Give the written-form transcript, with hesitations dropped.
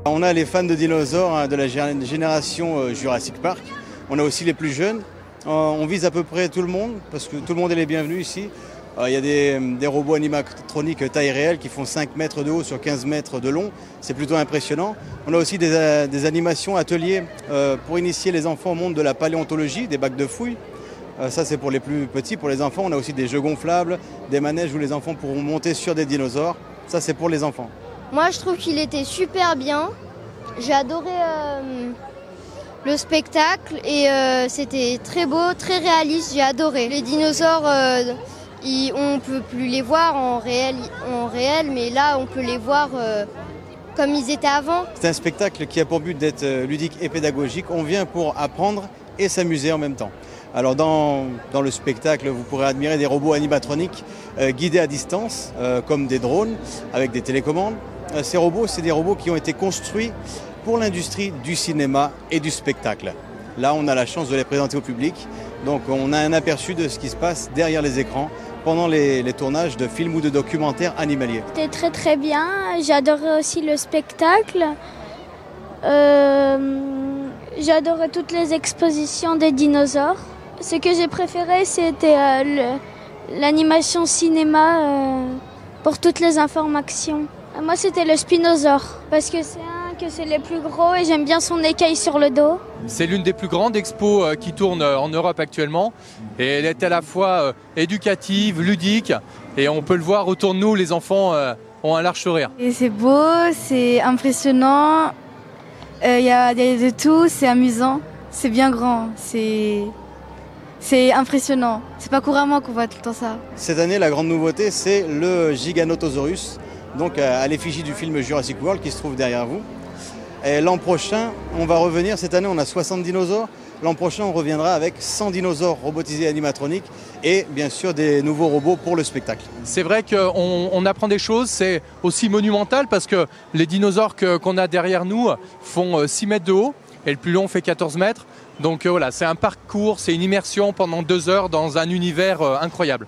On a les fans de dinosaures de la génération Jurassic Park. On a aussi les plus jeunes. On vise à peu près tout le monde parce que tout le monde est les bienvenus ici. Il y a des robots animatroniques taille réelle qui font 5 mètres de haut sur 15 mètres de long. C'est plutôt impressionnant. On a aussi des animations, ateliers pour initier les enfants au monde de la paléontologie, des bacs de fouilles. Ça, c'est pour les plus petits. Pour les enfants, on a aussi des jeux gonflables, des manèges où les enfants pourront monter sur des dinosaures. Ça, c'est pour les enfants. Moi, je trouve qu'il était super bien. J'ai adoré le spectacle et c'était très beau, très réaliste. J'ai adoré. Les dinosaures, on ne peut plus les voir en réel, mais là, on peut les voir comme ils étaient avant. C'est un spectacle qui a pour but d'être ludique et pédagogique. On vient pour apprendre et s'amuser en même temps. Alors dans le spectacle, vous pourrez admirer des robots animatroniques guidés à distance, comme des drones avec des télécommandes. Ces robots, c'est des robots qui ont été construits pour l'industrie du cinéma et du spectacle. Là, on a la chance de les présenter au public. Donc on a un aperçu de ce qui se passe derrière les écrans pendant les tournages de films ou de documentaires animaliers. C'était très très bien. J'adorais aussi le spectacle. J'adorais toutes les expositions des dinosaures. Ce que j'ai préféré, c'était l'animation cinéma pour toutes les informations. Moi, c'était le Spinosaure, parce que c'est le plus gros et j'aime bien son écaille sur le dos. C'est l'une des plus grandes expos qui tournent en Europe actuellement. Et elle est à la fois éducative, ludique, et on peut le voir autour de nous, les enfants ont un large sourire. Et c'est beau, c'est impressionnant, il y a de tout, c'est amusant, c'est bien grand, c'est impressionnant. C'est pas couramment qu'on voit tout le temps ça. Cette année, la grande nouveauté, c'est le Giganotosaurus, donc à l'effigie du film Jurassic World qui se trouve derrière vous. Et l'an prochain, on va revenir. Cette année, on a 60 dinosaures. L'an prochain, on reviendra avec 100 dinosaures robotisés animatroniques et bien sûr des nouveaux robots pour le spectacle. C'est vrai qu'on apprend des choses, c'est aussi monumental parce que les dinosaures qu'on a derrière nous font 6 mètres de haut et le plus long fait 14 mètres. Donc voilà, c'est un parcours, c'est une immersion pendant 2 heures dans un univers incroyable.